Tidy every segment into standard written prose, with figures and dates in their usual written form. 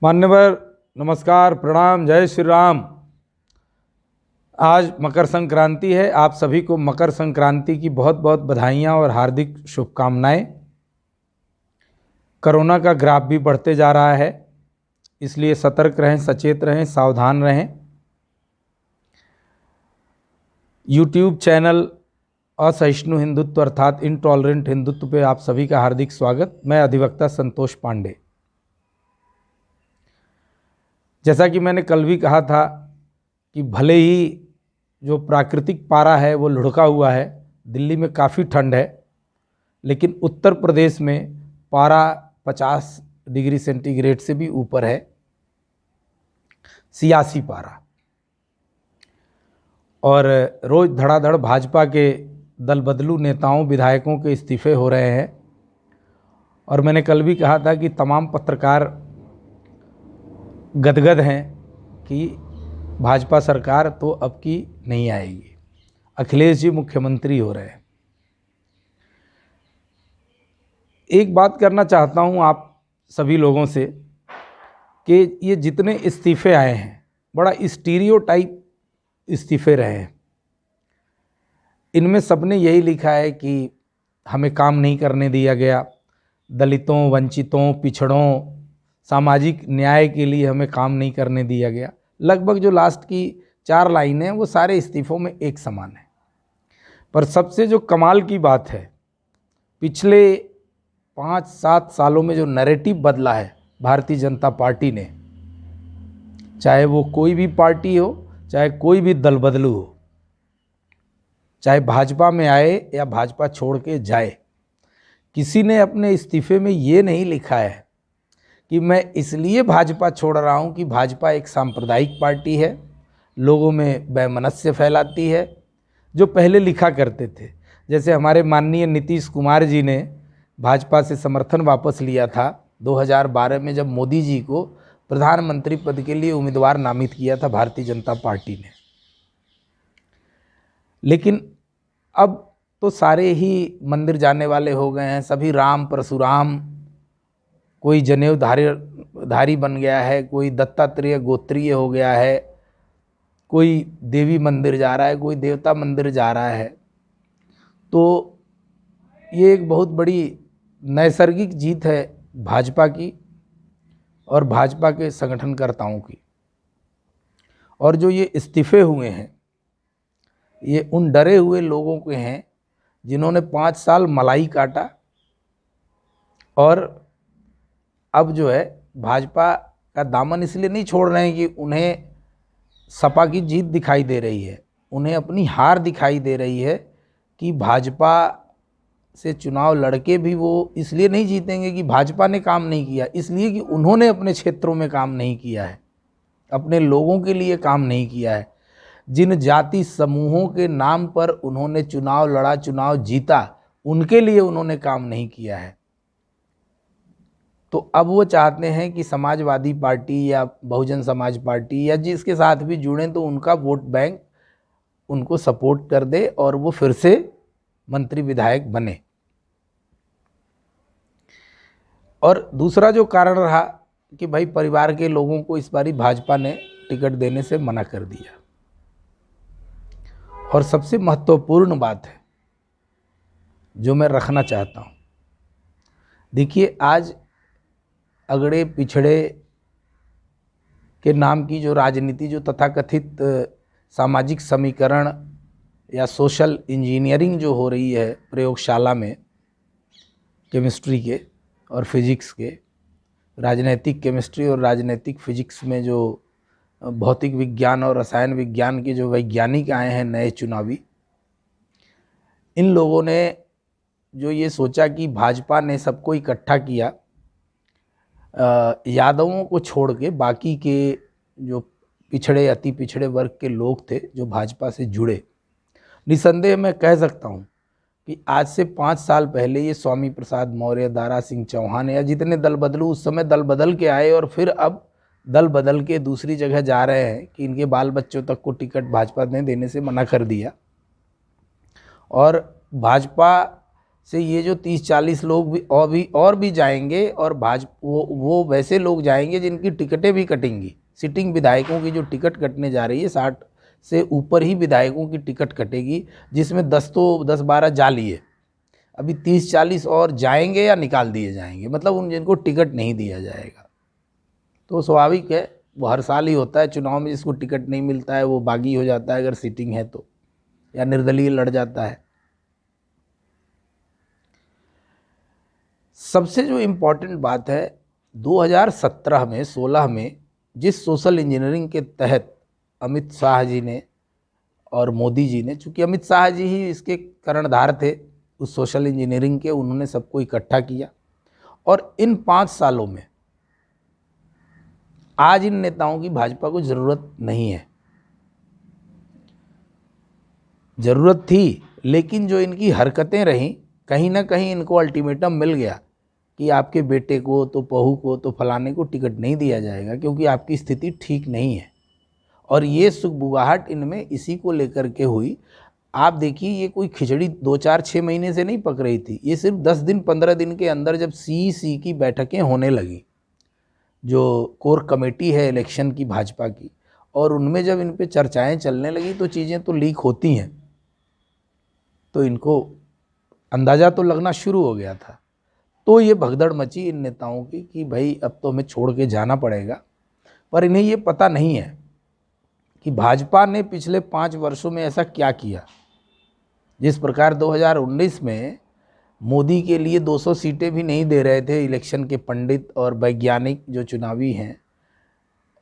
मान्यवर नमस्कार, प्रणाम, जय श्री राम। आज मकर संक्रांति है। आप सभी को मकर संक्रांति की बहुत बहुत बधाइयाँ और हार्दिक शुभकामनाएं। कोरोना का ग्राफ भी बढ़ते जा रहा है, इसलिए सतर्क रहें, सचेत रहें, सावधान रहें। यूट्यूब चैनल असहिष्णु हिंदुत्व अर्थात इनटॉलरेंट हिंदुत्व पे आप सभी का हार्दिक स्वागत। मैं अधिवक्ता संतोष पांडे। जैसा कि मैंने कल भी कहा था कि भले ही जो प्राकृतिक पारा है वो लुढ़का हुआ है, दिल्ली में काफ़ी ठंड है, लेकिन उत्तर प्रदेश में पारा 50 डिग्री सेंटीग्रेड से भी ऊपर है, सियासी पारा। और रोज़ धड़ाधड़ भाजपा के दल बदलू नेताओं विधायकों के इस्तीफे हो रहे हैं। और मैंने कल भी कहा था कि तमाम पत्रकार गदगद हैं कि भाजपा सरकार तो अब की नहीं आएगी, अखिलेश जी मुख्यमंत्री हो रहे हैं। एक बात करना चाहता हूं आप सभी लोगों से कि ये जितने इस्तीफे आए हैं बड़ा स्टीरियोटाइप इस्तीफे रहे हैं। इनमें सबने यही लिखा है कि हमें काम नहीं करने दिया गया, दलितों, वंचितों, पिछड़ों, सामाजिक न्याय के लिए हमें काम नहीं करने दिया गया। लगभग जो लास्ट की 4 लाइनें हैं वो सारे इस्तीफों में एक समान है। पर सबसे जो कमाल की बात है, पिछले 5-7 सालों में जो नैरेटिव बदला है भारतीय जनता पार्टी ने, चाहे वो कोई भी पार्टी हो, चाहे कोई भी दल बदलू हो, चाहे भाजपा में आए या भाजपा छोड़ के जाए, किसी ने अपने इस्तीफे में ये नहीं लिखा है कि मैं इसलिए भाजपा छोड़ रहा हूं कि भाजपा एक सांप्रदायिक पार्टी है, लोगों में वैमनस्य फैलाती है, जो पहले लिखा करते थे। जैसे हमारे माननीय नीतीश कुमार जी ने भाजपा से समर्थन वापस लिया था 2012 में, जब मोदी जी को प्रधानमंत्री पद के लिए उम्मीदवार नामित किया था भारतीय जनता पार्टी ने। लेकिन अब तो सारे ही मंदिर जाने वाले हो गए हैं, सभी राम परशुराम, कोई जनेऊ धारी बन गया है, कोई दत्तात्रेय गोत्रीय हो गया है, कोई देवी मंदिर जा रहा है, कोई देवता मंदिर जा रहा है। तो ये एक बहुत बड़ी नैसर्गिक जीत है भाजपा की और भाजपा के संगठनकर्ताओं की। और जो ये इस्तीफे हुए हैं ये उन डरे हुए लोगों के हैं जिन्होंने 5 साल मलाई काटा और अब जो है भाजपा का दामन इसलिए नहीं छोड़ रहे हैं कि उन्हें सपा की जीत दिखाई दे रही है, उन्हें अपनी हार दिखाई दे रही है कि भाजपा से चुनाव लड़के भी वो इसलिए नहीं जीतेंगे कि भाजपा ने काम नहीं किया, इसलिए कि उन्होंने अपने क्षेत्रों में काम नहीं किया है, अपने लोगों के लिए काम नहीं किया है। जिन जाति समूहों के नाम पर उन्होंने चुनाव लड़ा, चुनाव जीता, उनके लिए उन्होंने काम नहीं किया है। तो अब वो चाहते हैं कि समाजवादी पार्टी या बहुजन समाज पार्टी या जिसके साथ भी जुड़ें तो उनका वोट बैंक उनको सपोर्ट कर दे और वो फिर से मंत्री विधायक बने। और दूसरा जो कारण रहा कि भाई परिवार के लोगों को इस बारी भाजपा ने टिकट देने से मना कर दिया। और सबसे महत्वपूर्ण बात है जो मैं रखना चाहता हूँ, देखिए आज अगड़े पिछड़े के नाम की जो राजनीति, जो तथाकथित सामाजिक समीकरण या सोशल इंजीनियरिंग जो हो रही है प्रयोगशाला में, केमिस्ट्री के और फिजिक्स के, राजनैतिक केमिस्ट्री और राजनैतिक फिजिक्स में जो भौतिक विज्ञान और रसायन विज्ञान के जो वैज्ञानिक आए हैं नए चुनावी, इन लोगों ने जो ये सोचा कि भाजपा ने सबको इकट्ठा किया, यादवों को छोड़ के बाकी के जो पिछड़े अति पिछड़े वर्ग के लोग थे जो भाजपा से जुड़े, निसंदेह मैं कह सकता हूँ कि आज से 5 साल पहले ये स्वामी प्रसाद मौर्य, दारा सिंह चौहान या जितने दल बदलू उस समय दल बदल के आए और फिर अब दल बदल के दूसरी जगह जा रहे हैं कि इनके बाल बच्चों तक को टिकट भाजपा ने देने से मना कर दिया। और भाजपा से ये जो 30-40 लोग भी और भी जाएंगे, और वो वैसे लोग जाएंगे जिनकी टिकटें भी कटेंगी। सिटिंग विधायकों की जो टिकट कटने जा रही है, 60 से ऊपर ही विधायकों की टिकट कटेगी, जिसमें 10-12 जाली है। अभी 30-40 और जाएंगे या निकाल दिए जाएंगे, मतलब उन जिनको टिकट नहीं दिया जाएगा। तो स्वाभाविक है, वो हर साल ही होता है चुनाव में, जिसको टिकट नहीं मिलता है वो बागी हो जाता है अगर सीटिंग है तो, या निर्दलीय लड़ जाता है। सबसे जो इम्पोर्टेंट बात है, 2017 में 16 में जिस सोशल इंजीनियरिंग के तहत अमित शाह जी ने और मोदी जी ने, चूँकि अमित शाह जी ही इसके कर्णधार थे उस सोशल इंजीनियरिंग के, उन्होंने सबको इकट्ठा किया। और इन 5 सालों में आज इन नेताओं की भाजपा को ज़रूरत नहीं है। ज़रूरत थी, लेकिन जो इनकी हरकतें रहीं, कहीं ना कहीं इनको अल्टीमेटम मिल गया कि आपके बेटे को तो बहू को तो फलाने को टिकट नहीं दिया जाएगा, क्योंकि आपकी स्थिति ठीक नहीं है। और ये सुगबुगाहट इनमें इसी को लेकर के हुई। आप देखिए, ये कोई खिचड़ी 2-4-6 महीने से नहीं पक रही थी, ये सिर्फ 10 दिन 15 दिन के अंदर जब CEC की बैठकें होने लगी, जो कोर कमेटी है इलेक्शन की भाजपा की, और उनमें जब इन पे चर्चाएं चलने लगी तो चीज़ें तो लीक होती हैं, तो इनको अंदाज़ा तो लगना शुरू हो गया था। तो ये भगदड़ मची इन नेताओं की कि भाई अब तो हमें छोड़ के जाना पड़ेगा। पर इन्हें ये पता नहीं है कि भाजपा ने पिछले 5 वर्षों में ऐसा क्या किया। जिस प्रकार 2019 में मोदी के लिए 200 सीटें भी नहीं दे रहे थे इलेक्शन के पंडित और वैज्ञानिक जो चुनावी हैं,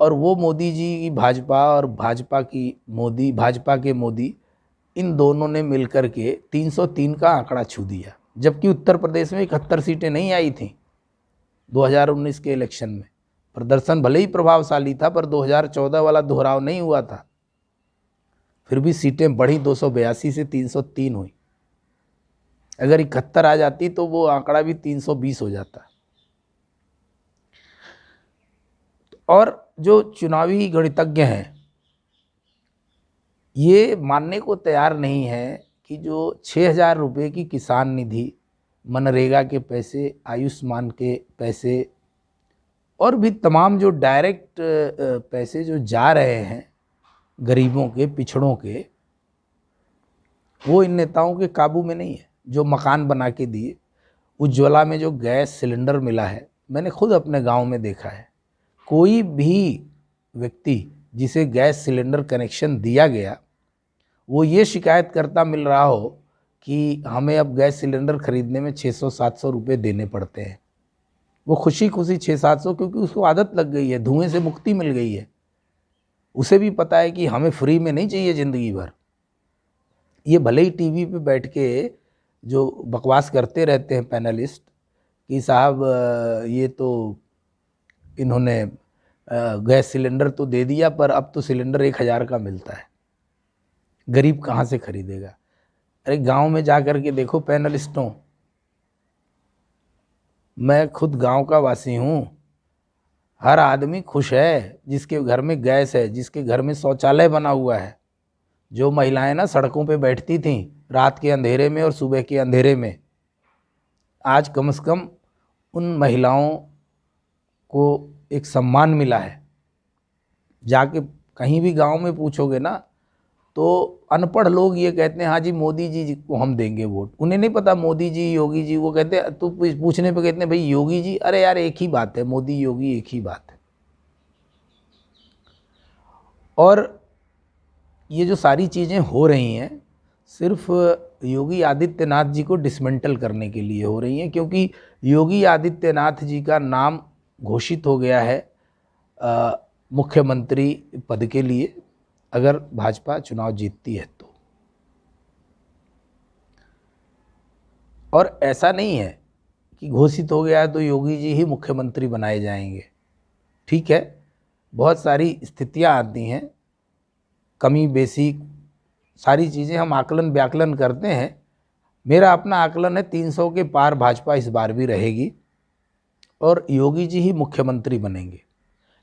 और वो मोदी जी की भाजपा और भाजपा के मोदी, इन दोनों ने मिलकर के 303 का आंकड़ा छू दिया। जबकि उत्तर प्रदेश में 71 सीटें नहीं आई थीं 2019 के इलेक्शन में। प्रदर्शन भले ही प्रभावशाली था, पर 2014 वाला दोहराव नहीं हुआ था। फिर भी सीटें बढ़ी, 282 से 303 हुई। अगर 71 आ जाती तो वो आंकड़ा भी 320 हो जाता। और जो चुनावी गणितज्ञ हैं ये मानने को तैयार नहीं है कि जो 6,000 रुपये की किसान निधि, मनरेगा के पैसे, आयुष्मान के पैसे और भी तमाम जो डायरेक्ट पैसे जो जा रहे हैं गरीबों के, पिछड़ों के, वो इन नेताओं के काबू में नहीं है। जो मकान बना के दिए, उज्ज्वला में जो गैस सिलेंडर मिला है, मैंने खुद अपने गांव में देखा है। कोई भी व्यक्ति जिसे गैस सिलेंडर कनेक्शन दिया गया, वो ये शिकायत करता मिल रहा हो कि हमें अब गैस सिलेंडर खरीदने में 600-700 रुपये देने पड़ते हैं। वो खुशी खुशी 600-700, क्योंकि उसको आदत लग गई है, धुएं से मुक्ति मिल गई है। उसे भी पता है कि हमें फ्री में नहीं चाहिए ज़िंदगी भर। ये भले ही टीवी पे बैठ के जो बकवास करते रहते हैं पैनलिस्ट कि साहब ये तो इन्होंने गैस सिलेंडर तो दे दिया, पर अब तो सिलेंडर 1,000 का मिलता है, गरीब कहाँ से खरीदेगा। अरे गांव में जा कर के देखो पैनलिस्टों, मैं खुद गांव का वासी हूँ। हर आदमी खुश है जिसके घर में गैस है, जिसके घर में शौचालय बना हुआ है। जो महिलाएं ना सड़कों पे बैठती थीं रात के अंधेरे में और सुबह के अंधेरे में, आज कम से कम उन महिलाओं को एक सम्मान मिला है। जाके कहीं भी गांव में पूछोगे ना, तो अनपढ़ लोग ये कहते हैं हाँ जी मोदी जी को हम देंगे वोट। उन्हें नहीं पता मोदी जी योगी जी, वो कहते हैं, तो पूछने पे कहते हैं भाई योगी जी। अरे यार एक ही बात है, मोदी योगी एक ही बात है। और ये जो सारी चीज़ें हो रही हैं सिर्फ योगी आदित्यनाथ जी को डिसमेंटल करने के लिए हो रही हैं, क्योंकि योगी आदित्यनाथ जी का नाम घोषित हो गया है मुख्यमंत्री पद के लिए, अगर भाजपा चुनाव जीतती है तो। और ऐसा नहीं है कि घोषित हो गया है तो योगी जी ही मुख्यमंत्री बनाए जाएंगे। ठीक है, बहुत सारी स्थितियां आती हैं, कमी बेसी सारी चीज़ें हम आकलन व्याकलन करते हैं। मेरा अपना आकलन है 300 के पार भाजपा इस बार भी रहेगी और योगी जी ही मुख्यमंत्री बनेंगे।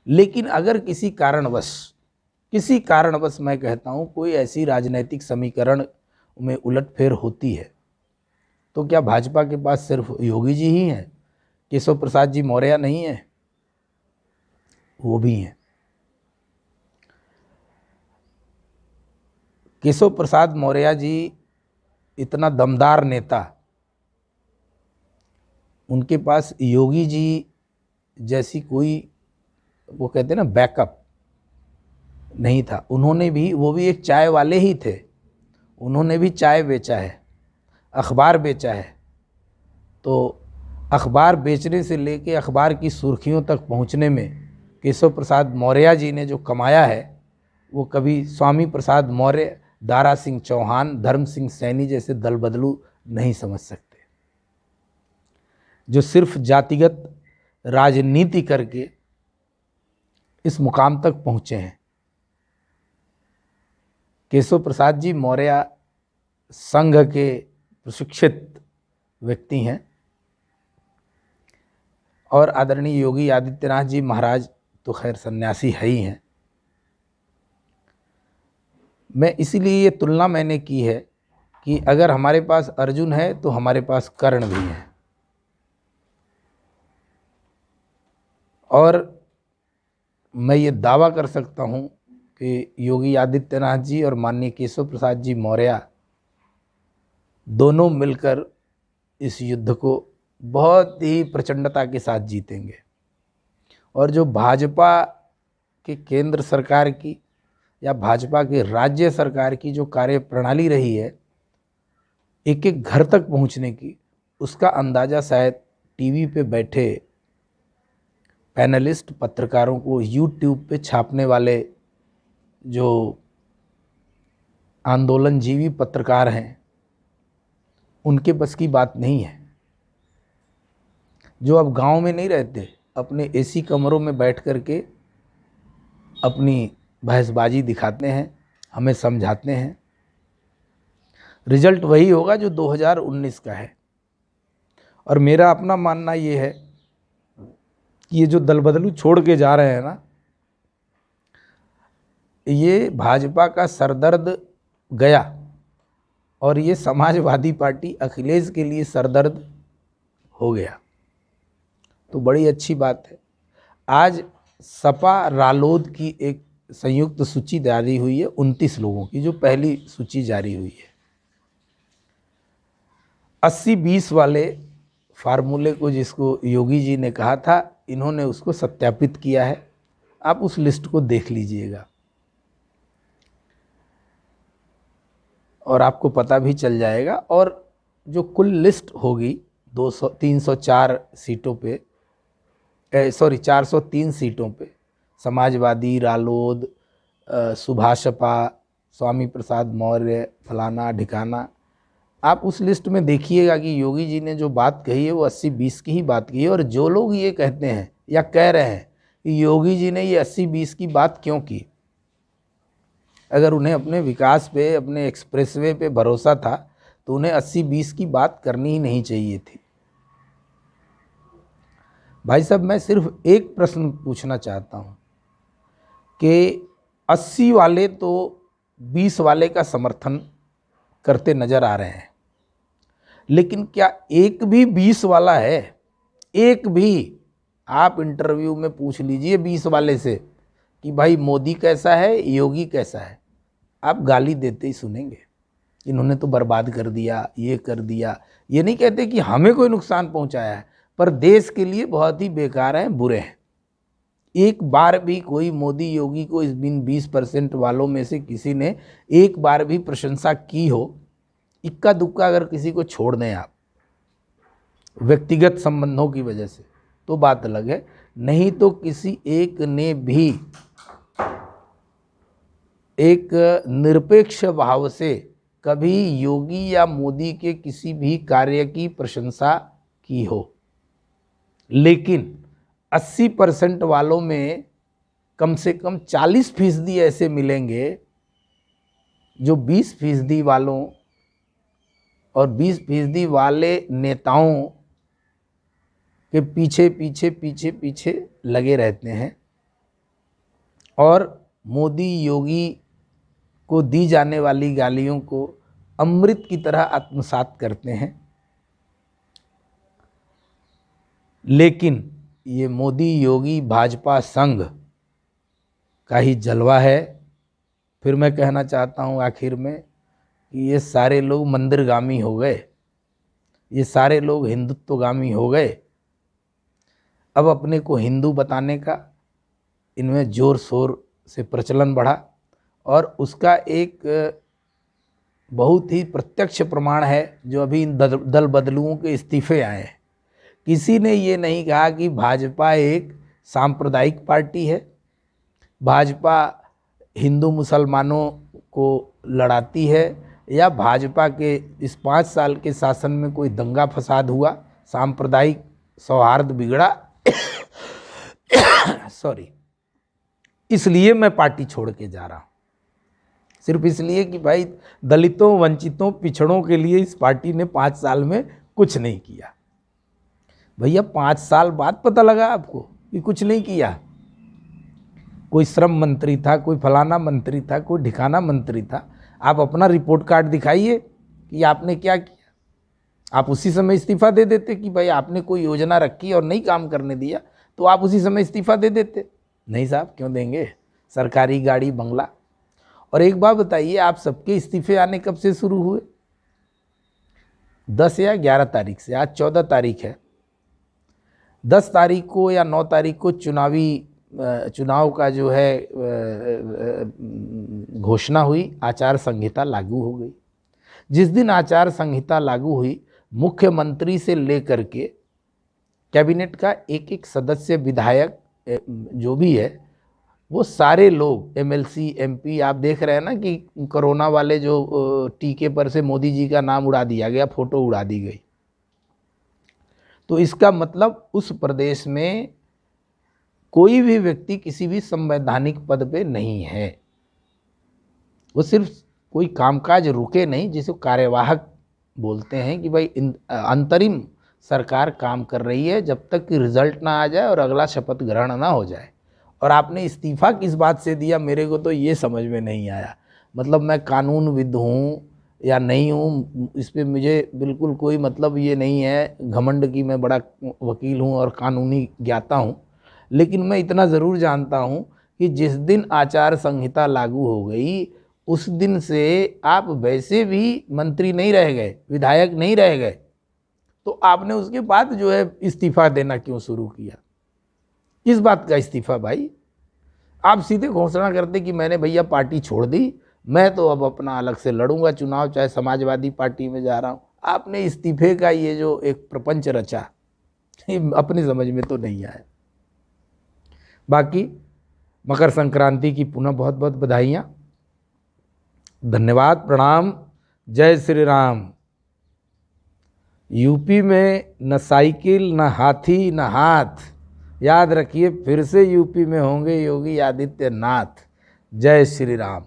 लेकिन अगर किसी कारणवश मैं कहता हूँ कोई ऐसी राजनीतिक समीकरण में उलटफेर होती है तो क्या भाजपा के पास सिर्फ योगी जी ही हैं? केशव प्रसाद जी मौर्य नहीं है? वो भी हैं। केशव प्रसाद मौर्य जी इतना दमदार नेता, उनके पास योगी जी जैसी कोई, वो कहते हैं ना, बैकअप नहीं था। उन्होंने भी, वो भी एक चाय वाले ही थे, उन्होंने भी चाय बेचा है, अखबार बेचा है। तो अखबार बेचने से लेके अखबार की सुर्खियों तक पहुंचने में केशव प्रसाद मौर्य जी ने जो कमाया है, वो कभी स्वामी प्रसाद मौर्य, दारा सिंह चौहान, धर्म सिंह सैनी जैसे दल बदलू नहीं समझ सकते, जो सिर्फ जातिगत राजनीति करके इस मुकाम तक पहुंचे हैं। केशव प्रसाद जी मौर्य संघ के प्रशिक्षित व्यक्ति हैं और आदरणीय योगी आदित्यनाथ जी महाराज तो खैर सन्यासी है ही हैं। मैं इसीलिए ये तुलना मैंने की है कि अगर हमारे पास अर्जुन है तो हमारे पास कर्ण भी है। और मैं ये दावा कर सकता हूँ कि योगी आदित्यनाथ जी और माननीय केशव प्रसाद जी मौर्य दोनों मिलकर इस युद्ध को बहुत ही प्रचंडता के साथ जीतेंगे। और जो भाजपा के केंद्र सरकार की या भाजपा के राज्य सरकार की जो कार्य प्रणाली रही है एक एक घर तक पहुंचने की, उसका अंदाज़ा शायद टीवी पे बैठे पैनलिस्ट पत्रकारों को, यूट्यूब पे छापने वाले जो आंदोलनजीवी पत्रकार हैं, उनके बस की बात नहीं है। जो अब गांव में नहीं रहते, अपने एसी कमरों में बैठ कर के अपनी बहसबाजी दिखाते हैं, हमें समझाते हैं, रिजल्ट वही होगा जो 2019 का है। और मेरा अपना मानना ये है कि ये जो दल बदलू छोड़ के जा रहे हैं ना, ये भाजपा का सरदर्द गया और ये समाजवादी पार्टी अखिलेश के लिए सरदर्द हो गया। तो बड़ी अच्छी बात है। आज सपा रालोद की एक संयुक्त सूची जारी हुई है 29 लोगों की, जो पहली सूची जारी हुई है। 80-20 वाले फार्मूले को जिसको योगी जी ने कहा था, इन्होंने उसको सत्यापित किया है। आप उस लिस्ट को देख लीजिएगा और आपको पता भी चल जाएगा। और जो कुल लिस्ट होगी 304 सीटों पे, 403 सीटों पे, समाजवादी, रालोद, सुभाषपा, स्वामी प्रसाद मौर्य, फलाना ढिकाना, आप उस लिस्ट में देखिएगा कि योगी जी ने जो बात कही है वो 80-20 की ही बात की है। और जो लोग ये कहते हैं या कह रहे हैं कि योगी जी ने ये 80-20 की बात क्यों की, अगर उन्हें अपने विकास पे, अपने एक्सप्रेसवे पे भरोसा था तो उन्हें 80-20 की बात करनी ही नहीं चाहिए थी। भाई साहब, मैं सिर्फ एक प्रश्न पूछना चाहता हूँ कि 80 वाले तो 20 वाले का समर्थन करते नजर आ रहे हैं, लेकिन क्या एक भी 20 वाला है? एक भी? आप इंटरव्यू में पूछ लीजिए 20 वाले से कि भाई मोदी कैसा है, योगी कैसा है, आप गाली देते ही सुनेंगे। इन्होंने तो बर्बाद कर दिया, ये कर दिया। ये नहीं कहते कि हमें कोई नुकसान पहुंचाया है, पर देश के लिए बहुत ही बेकार हैं, बुरे हैं। एक बार भी कोई मोदी योगी को इस 20% वालों में से किसी ने एक बार भी प्रशंसा की हो, इक्का दुक्का अगर किसी को छोड़ दें आप व्यक्तिगत संबंधों की वजह से, तो बात अलग है। नहीं तो किसी एक ने भी एक निरपेक्ष भाव से कभी योगी या मोदी के किसी भी कार्य की प्रशंसा की हो। लेकिन 80% वालों में कम से कम 40% ऐसे मिलेंगे जो 20% वालों और 20% वाले नेताओं के पीछे पीछे पीछे पीछे लगे रहते हैं और मोदी योगी को दी जाने वाली गालियों को अमृत की तरह आत्मसात करते हैं। लेकिन ये मोदी योगी भाजपा संघ का ही जलवा है। फिर मैं कहना चाहता हूँ आखिर में कि ये सारे लोग मंदिरगामी हो गए, ये सारे लोग हिंदुत्वगामी हो गए। अब अपने को हिंदू बताने का इनमें जोर शोर से प्रचलन बढ़ा और उसका एक बहुत ही प्रत्यक्ष प्रमाण है जो अभी इन दल बदलुओं के इस्तीफे आए हैं। किसी ने ये नहीं कहा कि भाजपा एक सांप्रदायिक पार्टी है, भाजपा हिंदू मुसलमानों को लड़ाती है, या भाजपा के इस 5 साल के शासन में कोई दंगा फसाद हुआ, सांप्रदायिक सौहार्द बिगड़ा सॉरी, इसलिए मैं पार्टी छोड़ के जा रहा हूँ। सिर्फ इसलिए कि भाई दलितों, वंचितों, पिछड़ों के लिए इस पार्टी ने 5 साल में कुछ नहीं किया। भैया 5 साल बाद पता लगा आपको कि कुछ नहीं किया। कोई श्रम मंत्री था, कोई फलाना मंत्री था, कोई ढिकाना मंत्री था। आप अपना रिपोर्ट कार्ड दिखाइए कि आपने क्या किया। आप उसी समय इस्तीफा दे देते कि भाई आपने कोई योजना रखी और नहीं काम करने दिया, तो आप उसी समय इस्तीफा दे देते। नहीं साहब, क्यों देंगे? सरकारी गाड़ी, बंगला। और एक बात बताइए, आप सबके इस्तीफे आने कब से शुरू हुए? 10 या 11 तारीख से। आज 14 तारीख है। 10 तारीख को या 9 तारीख को चुनाव का जो है घोषणा हुई, आचार संहिता लागू हो गई। जिस दिन आचार संहिता लागू हुई, मुख्यमंत्री से लेकर के कैबिनेट का एक एक सदस्य, विधायक जो भी है, वो सारे लोग, एमएलसी, एमपी, आप देख रहे हैं ना कि कोरोना वाले जो टीके पर से मोदी जी का नाम उड़ा दिया गया, फोटो उड़ा दी गई। तो इसका मतलब उस प्रदेश में कोई भी व्यक्ति किसी भी संवैधानिक पद पे नहीं है। वो सिर्फ कोई कामकाज रुके नहीं, जिसे कार्यवाहक बोलते हैं कि भाई अंतरिम सरकार काम कर रही है जब तक कि रिजल्ट ना आ जाए और अगला शपथ ग्रहण ना हो जाए। और आपने इस्तीफा किस बात से दिया, मेरे को तो ये समझ में नहीं आया। मतलब मैं कानूनविद हूँ या नहीं हूँ, इस पर मुझे बिल्कुल कोई मतलब ये नहीं है, घमंड की मैं बड़ा वकील हूँ और कानूनी ज्ञाता हूँ। लेकिन मैं इतना ज़रूर जानता हूँ कि जिस दिन आचार संहिता लागू हो गई, उस दिन से आप वैसे भी मंत्री नहीं रह गए, विधायक नहीं रह गए, तो आपने उसके बाद जो है इस्तीफा देना क्यों शुरू किया? किस बात का इस्तीफा भाई? आप सीधे घोषणा करते कि मैंने भैया पार्टी छोड़ दी, मैं तो अब अपना अलग से लड़ूंगा चुनाव, चाहे समाजवादी पार्टी में जा रहा हूँ। आपने इस्तीफे का ये जो एक प्रपंच रचा, अपनी समझ में तो नहीं आया। बाकी मकर संक्रांति की पुनः बहुत बहुत बधाइयाँ, धन्यवाद, प्रणाम, जय श्री राम। यूपी में न साइकिल, न हाथी, न हाथ। याद रखिए, फिर से यूपी में होंगे योगी आदित्यनाथ। जय श्री राम।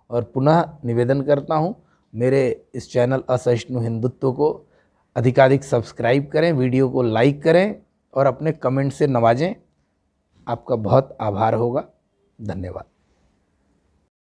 और पुनः निवेदन करता हूँ, मेरे इस चैनल असहिष्णु हिंदुत्व को अधिकाधिक सब्सक्राइब करें, वीडियो को लाइक करें और अपने कमेंट से नवाजें। आपका बहुत आभार होगा। धन्यवाद।